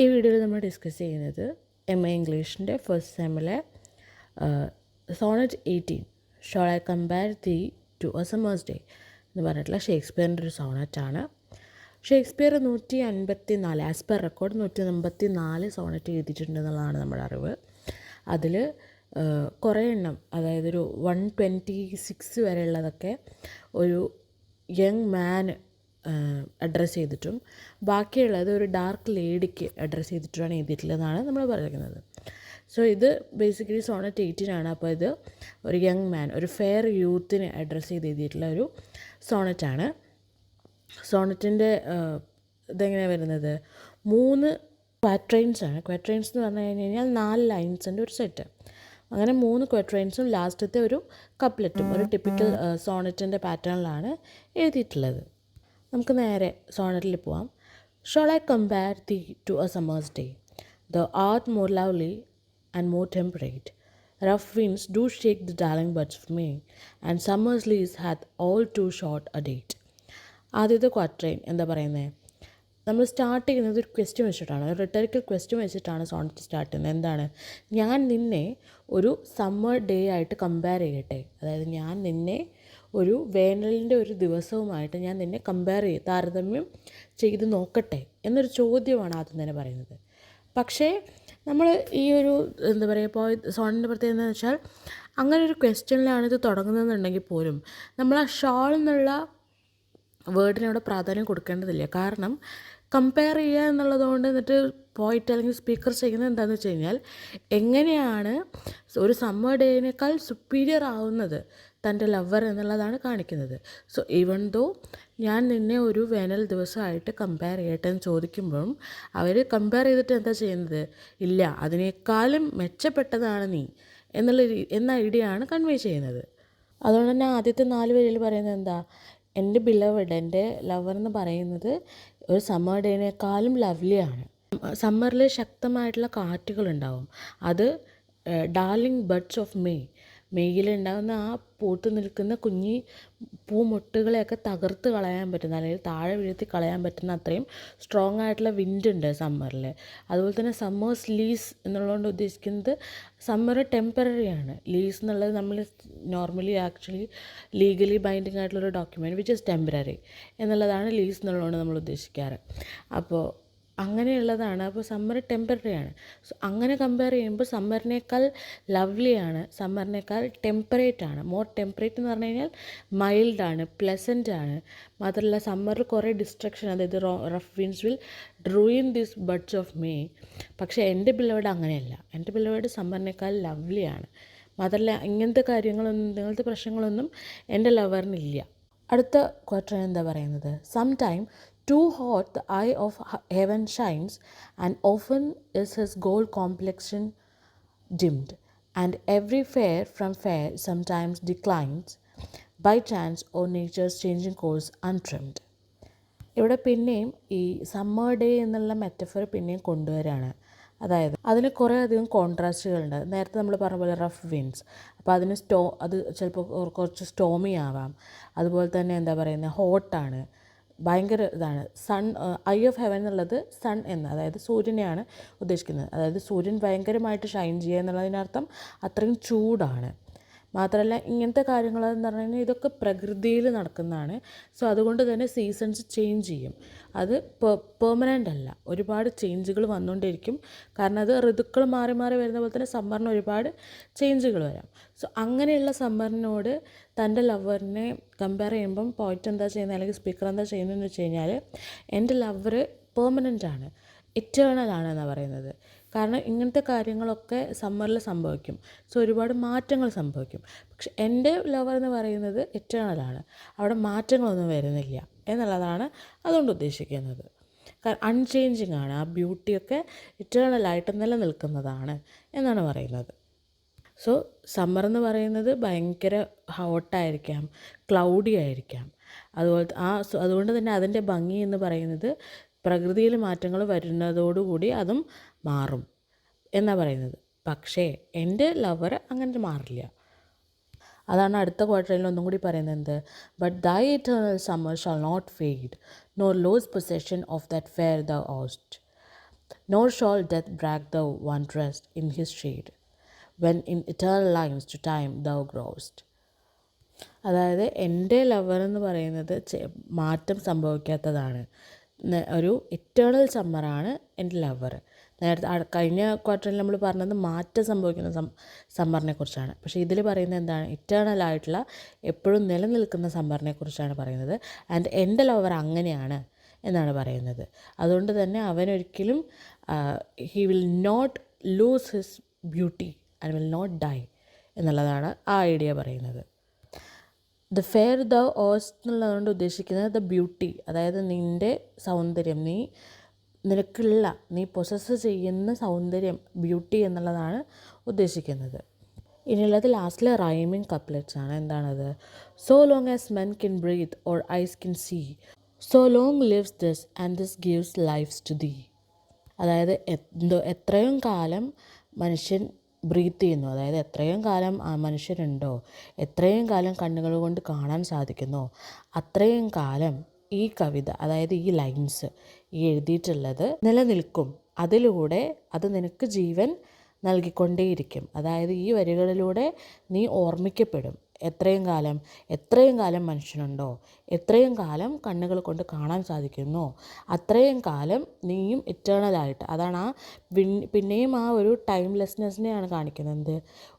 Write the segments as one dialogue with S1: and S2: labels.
S1: ഈ വീഡിയോയിൽ നമ്മൾ ഡിസ്കസ് ചെയ്യുന്നത് MA ഇംഗ്ലീഷിൻ്റെ ഫസ്റ്റ് സെമ്മിലെ sonnet 18 shall I compare thee to a summer's day എന്ന് പറഞ്ഞിട്ടുള്ള ഷേക്സ്പിയറിൻ്റെ ഒരു സോണറ്റാണ്. Shakespeare 154 as per record 154 sonnet എഴുതിയിട്ടുണ്ടെന്നുള്ളതാണ് നമ്മുടെ അറിവ്. അതിൽ കുറേ എണ്ണം, അതായത് ഒരു 126 വരെയുള്ളതൊക്കെ ഒരു യങ് മാൻ അഡ്രസ്സ് ചെയ്തിട്ടും ബാക്കിയുള്ളത് ഒരു ഡാർക്ക് ലേഡിക്ക് അഡ്രസ്സ് ചെയ്തിട്ടുമാണ് എഴുതിയിട്ടുള്ളതെന്നാണ് നമ്മൾ പറയുന്നത്. സോ ഇത് ബേസിക്കലി സോണറ്റ് 18 ആണ്. അപ്പോൾ ഇത് ഒരു യങ് മാൻ, ഒരു ഫെയർ യൂത്തിനെ അഡ്രസ്സ് ചെയ്ത് എഴുതിയിട്ടുള്ള ഒരു സോണറ്റാണ്. സോണറ്റിൻ്റെ ഇതെങ്ങനെയാണ് വരുന്നത്, 3 ക്വാട്രൈൻസ് ആണ്. ക്വാട്രൈൻസ് എന്ന് പറഞ്ഞു കഴിഞ്ഞാൽ 4 ലൈൻസിൻ്റെ ഒരു സെറ്റ്. അങ്ങനെ 3 ക്വാട്രൈൻസും ലാസ്റ്റത്തെ ഒരു കപ്ലെറ്റും ഒരു ടിപ്പിക്കൽ സോണറ്റിൻ്റെ പാറ്റേണിലാണ് എഴുതിയിട്ടുള്ളത്. നമുക്ക് നേരെ സോണറ്റിൽ പോവാം. Shall I compare thee to a summer's day, thou art more lovely and more temperate, rough winds do shake the darling buds of May and summer's leaves hath all too short a date. ആദ്യത്തെ quatrain എന്താ പറയുന്നത്, നമ്മൾ start ചെയ്യുന്നത് ഒരു question വെച്ചിട്ടാണ്, ഒരു റിട്ടറിക്കൽ question വെച്ചിട്ടാണ് Sonet start ചെയ്യുന്നത്. എന്താണ്, ഞാൻ നിന്നെ ഒരു സമ്മർ ഡേ ആയിട്ട് കമ്പയർ ചെയ്യട്ടെ, അതായത് ഞാൻ നിന്നെ ഒരു വേനലിൻ്റെ ഒരു ദിവസവുമായിട്ട് ഞാൻ നിന്നെ താരതമ്യം ചെയ്ത് നോക്കട്ടെ എന്നൊരു ചോദ്യമാണ് ആദ്യം തന്നെ പറയുന്നത്. പക്ഷേ നമ്മൾ ഈ ഒരു എന്താ പറയുക, ഇപ്പോൾ സോണറ്റിൻ്റെ പ്രത്യേകത എന്താണെന്ന് വെച്ചാൽ, അങ്ങനെ ഒരു ക്വസ്റ്റ്യനിലാണ് ഇത് തുടങ്ങുന്നതെന്നുണ്ടെങ്കിൽ പോലും നമ്മൾ ആ ഷോൾ എന്നുള്ള വേർഡിനോട് പ്രാധാന്യം കൊടുക്കേണ്ടതില്ല. കാരണം കമ്പയർ ചെയ്യുക എന്നുള്ളതുകൊണ്ട് എന്നിട്ട് പോയിട്ട് അല്ലെങ്കിൽ സ്പീക്കർ ചെയ്യുന്നത് എന്താണെന്ന് വെച്ച് കഴിഞ്ഞാൽ, എങ്ങനെയാണ് ഒരു സമ്മർ ഡേയിനേക്കാൾ സുപ്പീരിയർ ആവുന്നത് തൻ്റെ ലവർ എന്നുള്ളതാണ് കാണിക്കുന്നത്. സോ ഈവൻ ദോ ഞാൻ നിന്നെ ഒരു വേനൽ ദിവസമായിട്ട് കമ്പയർ ചെയ്യട്ടെ എന്ന് ചോദിക്കുമ്പോഴും അവർ കമ്പയർ ചെയ്തിട്ട് എന്താ ചെയ്യുന്നത്, ഇല്ല അതിനേക്കാളും മെച്ചപ്പെട്ടതാണ് നീ എന്ന ഐഡിയ ആണ് കൺവേ ചെയ്യുന്നത്. അതുകൊണ്ട് തന്നെ ആദ്യത്തെ 4 വരിയിൽ പറയുന്നത് എന്താ, എൻ്റെ ബിലവഡ്, എൻ്റെ ലവർ എന്ന് പറയുന്നത് ഒരു സമ്മർ ഡേനേക്കാളും ലവ്ലിയാണ്. സമ്മറിൽ ശക്തമായിട്ടുള്ള കാറ്റുകളുണ്ടാവും, അത് ഡാർലിംഗ് ബഡ്സ് ഓഫ് മെയ്യിലുണ്ടാകുന്ന ആ പൂത്ത് നിൽക്കുന്ന കുഞ്ഞി പൂമൊട്ടുകളെയൊക്കെ തകർത്ത് കളയാൻ പറ്റുന്ന, അല്ലെങ്കിൽ താഴെ വീഴ്ത്തി കളയാൻ പറ്റുന്ന അത്രയും സ്ട്രോങ് ആയിട്ടുള്ള വിൻഡ് ഉണ്ട് സമ്മറിൽ. അതുപോലെ തന്നെ സമ്മേഴ്സ് ലീസ് എന്നുള്ളതുകൊണ്ട് ഉദ്ദേശിക്കുന്നത് സമ്മർ ടെമ്പററി ആണ്. ലീസ് എന്നുള്ളത് നമ്മൾ നോർമലി ആക്ച്വലി ലീഗലി ബൈൻഡിങ് ആയിട്ടുള്ളൊരു ഡോക്യുമെൻറ്റ് വിച്ച് ഇസ് ടെമ്പററി എന്നുള്ളതാണ് ലീസ് എന്നുള്ളതുകൊണ്ട് നമ്മൾ ഉദ്ദേശിക്കാറ്. അപ്പോൾ അങ്ങനെയുള്ളതാണ്. അപ്പോൾ സമ്മർ ടെമ്പററി ആണ്. സോ അങ്ങനെ കമ്പയർ ചെയ്യുമ്പോൾ സമ്മറിനേക്കാൾ ലവ്ലിയാണ്, സമ്മറിനേക്കാൾ ടെമ്പറേറ്റ് ആണ്. മോർ ടെമ്പറേറ്റ് എന്ന് പറഞ്ഞു കഴിഞ്ഞാൽ മൈൽഡാണ്, പ്ലസൻ്റ് ആണ്. മാത്രമല്ല സമ്മറിൽ കുറേ ഡിസ്ട്രക്ഷൻ, അതായത് rough winds will ruin this buds of May. പക്ഷേ എൻ്റെ ബിലവേഡ് അങ്ങനെയല്ല, എൻ്റെ ബിലവേഡ് സമ്മറിനേക്കാൾ ലവ്ലിയാണ്. മാത്രമല്ല ഇങ്ങനത്തെ പ്രശ്നങ്ങളൊന്നും എൻ്റെ ലവറിനില്ല. അടുത്ത ക്വാർട്ടർ എന്താ പറയുന്നത്, sometime too hot the eye of heaven shines, and often is his gold complexion dimmed, and every fair from fair sometimes declines by chance or nature's changing course untrimmed. ഇവിടെ പിന്നെയും ഈ summer day എന്നുള്ള metaphor പിന്നെയും കൊണ്ടുവരികയാണ്. അതായത് അതിന് കുറേ അധികം കോൺട്രാസ്റ്റുകളുണ്ട്. നേരത്തെ നമ്മൾ പറഞ്ഞ പോലെ റഫ് വിൻഡ്സ്, അപ്പോൾ അത് ചിലപ്പോൾ കുറച്ച് സ്റ്റോമി ആവാം. അതുപോലെ തന്നെ എന്താ പറയുന്നത്, ഹോട്ടാണ്, ഭയങ്കര ഇതാണ്. ഐ ഓഫ് ഹെവൻ എന്നുള്ളത് സൺ എന്ന്, അതായത് സൂര്യനെയാണ് ഉദ്ദേശിക്കുന്നത്. അതായത് സൂര്യൻ ഭയങ്കരമായിട്ട് ഷൈൻ ചെയ്യുക എന്നുള്ളതിനർത്ഥം അത്രയും ചൂടാണ്. മാത്രമല്ല ഇങ്ങനത്തെ കാര്യങ്ങളെന്ന് പറഞ്ഞു കഴിഞ്ഞാൽ ഇതൊക്കെ പ്രകൃതിയിൽ നടക്കുന്നതാണ്. സോ അതുകൊണ്ട് തന്നെ സീസൺസ് ചേഞ്ച് ചെയ്യും. അത് പെർമനൻ്റ് അല്ല, ഒരുപാട് ചേഞ്ചുകൾ വന്നുകൊണ്ടിരിക്കും. കാരണം അത് ഋതുക്കൾ മാറി മാറി വരുന്ന പോലെ തന്നെ സമ്മറിന് ഒരുപാട് ചേഞ്ചുകൾ വരാം. സോ അങ്ങനെയുള്ള സമ്മറിനോട് തൻ്റെ ലവറിനെ കമ്പയർ ചെയ്യുമ്പം പോയിറ്റ് എന്താ ചെയ്യുന്നത്, അല്ലെങ്കിൽ സ്പീക്കർ എന്താ ചെയ്യുന്നതെന്ന് വെച്ച് കഴിഞ്ഞാൽ, എൻ്റെ ലവർ പെർമനൻ്റ് ആണ്, ഇറ്റേണൽ ആണെന്നാണ് പറയുന്നത്. കാരണം ഇങ്ങനത്തെ കാര്യങ്ങളൊക്കെ സമ്മറിൽ സംഭവിക്കും. സോ ഒരുപാട് മാറ്റങ്ങൾ സംഭവിക്കും. പക്ഷെ എൻ്റെ ലവർ എന്ന് പറയുന്നത് ഇറ്റേണലാണ്, അവിടെ മാറ്റങ്ങളൊന്നും വരുന്നില്ല എന്നുള്ളതാണ് അതുകൊണ്ട് ഉദ്ദേശിക്കുന്നത്. കാരണം അൺചേഞ്ചിങ് ആണ്, ആ ബ്യൂട്ടിയൊക്കെ ഇറ്റേണലായിട്ട് നിലനിൽക്കുന്നതാണ് എന്നാണ് പറയുന്നത്. സോ സമ്മർ എന്ന് പറയുന്നത് ഭയങ്കര ഹോട്ടായിരിക്കാം, ക്ലൗഡി ആയിരിക്കാം. അതുകൊണ്ട് തന്നെ അതിൻ്റെ ഭംഗി എന്ന് പറയുന്നത് പ്രകൃതിയിൽ മാറ്റങ്ങൾ വരുന്നതോടുകൂടി അതും മാറും എന്നാണ് പറയുന്നത്. പക്ഷേ എൻ്റെ ലവർ അങ്ങനെ മാറില്ല. അതാണ് അടുത്ത ക്വാർട്ടറിൽ ഒന്നും കൂടി പറയുന്നത്, but thy eternal summer shall not fade nor lose possession of that fair thou ow'st. Nor shall death drag thou one rest in his shade, when in eternal lines to time thou growest. അതായത് എൻ്റെ lover എന്ന് പറയുന്നത് മാറ്റം സംഭവിക്കാത്തതാണ്. ഒരു eternal സമ്മറാണ് എൻ്റെ lover. നേരത്തെ കഴിഞ്ഞ ക്വാർട്ടറിൽ നമ്മൾ പറഞ്ഞത് മാറ്റം സംഭവിക്കുന്ന സമ്മറിനെ കുറിച്ചാണ്. പക്ഷേ ഇതിൽ പറയുന്നത് എന്താണ്? ഇറ്റേണൽ ആയിട്ടുള്ള എപ്പോഴും നിലനിൽക്കുന്ന സമ്മറിനെ കുറിച്ചാണ് പറയുന്നത്. ആൻഡ് എൻ്റെ ലവർ അങ്ങനെയാണ് എന്നാണ് പറയുന്നത്. അതുകൊണ്ട് തന്നെ അവനൊരിക്കലും he will not lose his beauty and will not die എന്നുള്ളതാണ് ആ ഐഡിയ പറയുന്നത്. ദ ഫെയർ ദ ഓസ്റ്റ് എന്നുള്ളതുകൊണ്ട് ഉദ്ദേശിക്കുന്നത് ദ ബ്യൂട്ടി, അതായത് നിൻ്റെ സൗന്ദര്യം, നീ പൊസസ് ചെയ്യുന്ന സൗന്ദര്യം, ബ്യൂട്ടി എന്നുള്ളതാണ് ഉദ്ദേശിക്കുന്നത്. ഇനിയുള്ളത് ലാസ്റ്റിലെ റൈമിങ് കപ്ലെറ്റ്സ് ആണ്. എന്താണത്? So long as men can breathe or eyes can see, so long lives this and this gives life to thee. അതായത് എത്രയും കാലം മനുഷ്യൻ ബ്രീത്ത് ചെയ്യുന്നു, അതായത് എത്രയും കാലം ആ മനുഷ്യരുണ്ടോ, എത്രയും കാലം കണ്ണുകൾ കൊണ്ട് കാണാൻ സാധിക്കുന്നോ, അത്രയും കാലം ഈ കവിത, അതായത് ഈ ലൈൻസ്, ഈ എഴുതിയിട്ടുള്ളത് നിലനിൽക്കും. അതിലൂടെ അത് നിനക്ക് ജീവൻ നൽകിക്കൊണ്ടേയിരിക്കും. അതായത് ഈ വരികളിലൂടെ നീ ഓർമ്മിക്കപ്പെടും. എത്രയും കാലം മനുഷ്യനുണ്ടോ, എത്രയും കാലം കണ്ണുകൾ കൊണ്ട് കാണാൻ സാധിക്കുന്നോ, അത്രയും കാലം നീയും ഇറ്റേണലായിട്ട്, അതാണ് ആ പിന്നെയും ആ ഒരു ടൈംലെസ്നെസ്സിനെയാണ് കാണിക്കുന്നത്.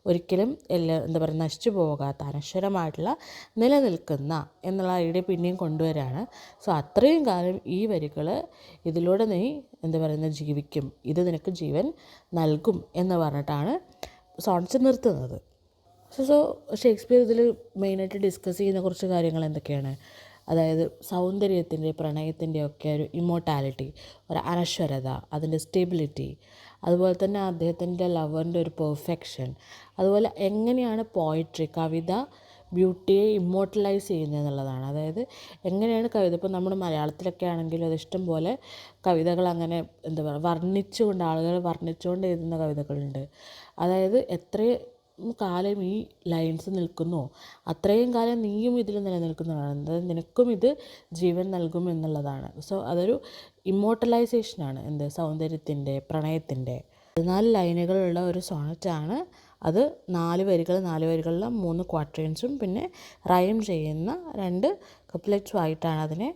S1: ഒരിക്കലും എന്താ പറയുക, നശിച്ചു പോകാത്ത അനശ്വരമായിട്ടുള്ള നിലനിൽക്കുന്ന എന്നുള്ള ഐഡിയ പിന്നെയും കൊണ്ടുവരാണ്. സോ അത്രയും കാലം ഈ വരികൾ ഇതിലൂടെ നീ എന്താ പറയുന്നത് ജീവിക്കും, ഇത് നിനക്ക് ജീവൻ നൽകും എന്ന് പറഞ്ഞിട്ടാണ് സോണറ്റ്സ് നിർത്തുന്നത്. സോ ഷേക്സ്പിയർ ഇതിൽ മെയിനായിട്ട് ഡിസ്കസ് ചെയ്യുന്ന കുറച്ച് കാര്യങ്ങൾ എന്തൊക്കെയാണ്? അതായത് സൗന്ദര്യത്തിൻ്റെ, പ്രണയത്തിൻ്റെ ഒക്കെ ഒരു ഇമ്മോർട്ടാലിറ്റി, ഒരു അനശ്വരത, അതിൻ്റെ സ്റ്റെബിലിറ്റി, അതുപോലെ തന്നെ അദ്ദേഹത്തിൻ്റെ ലവറിൻ്റെ ഒരു പെർഫെക്ഷൻ, അതുപോലെ എങ്ങനെയാണ് പോയിട്രി, കവിത ബ്യൂട്ടിയെ ഇമ്മോർട്ടലൈസ് ചെയ്യുന്നത് എന്നുള്ളതാണ്. അതായത് എങ്ങനെയാണ് കവിത, ഇപ്പോൾ നമ്മുടെ മലയാളത്തിലൊക്കെ ആണെങ്കിലും അത് ഇഷ്ടം പോലെ കവിതകൾ അങ്ങനെ എന്താ പറയുക ആളുകൾ വർണ്ണിച്ചുകൊണ്ട് എഴുതുന്ന കവിതകളുണ്ട്. അതായത് എത്രയും കാലം ഈ ലൈൻസ് നിൽക്കുന്നോ അത്രയും കാലം നീയും ഇതിൽ നിലനിൽക്കുന്നതാണ്, അതായത് നിനക്കും ഇത് ജീവൻ നൽകും എന്നുള്ളതാണ്. സോ അതൊരു ഇമ്മോർട്ടലൈസേഷനാണ് സൗന്ദര്യത്തിൻ്റെ, പ്രണയത്തിൻ്റെ. 14 ലൈനുകളുള്ള ഒരു സോണറ്റാണ് അത്. 4 വരികളിൽ 3 ക്വാട്രൻസും പിന്നെ റൈം ചെയ്യുന്ന 2 കപ്ലെറ്റ്സും ആയിട്ടാണ് അതിനെ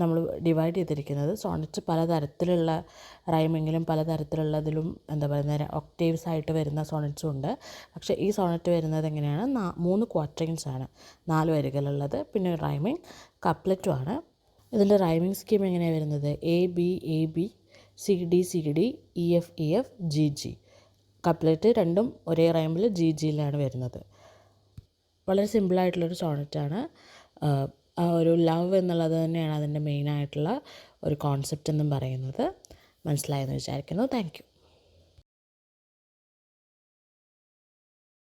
S1: നമ്മൾ ഡിവൈഡ് ചെയ്തിരിക്കുന്നത്. സോണറ്റ് പലതരത്തിലുള്ള റൈമിങ്ങിലും പലതരത്തിലുള്ളതിലും എന്താ പറയുക ഒക്ടേവ്സ് ആയിട്ട് വരുന്ന സോണറ്റ്സും ഉണ്ട്. പക്ഷേ ഈ സോണറ്റ് വരുന്നത് എങ്ങനെയാണ്? 3 ക്വാട്രൻസാണ്, 4 വരികളുള്ളത്, പിന്നെ റൈമിങ് കപ്ലെറ്റുമാണ്. ഇതിൻ്റെ റൈമിങ് സ്കീം എങ്ങനെയാണ് വരുന്നത്? A B CD EF GG. Couplet രണ്ടും ഒരേ റൈമിൽ GGയിലാണ് വരുന്നത്. വളരെ സിമ്പിളായിട്ടുള്ളൊരു സോണറ്റാണ്. ആ ഒരു ലവ് എന്നുള്ളത് തന്നെയാണ് അതിൻ്റെ മെയിനായിട്ടുള്ള ഒരു കോൺസെപ്റ്റ് എന്നും പറയുന്നത്. മനസ്സിലായെന്ന് വിചാരിക്കുന്നു. Thank you.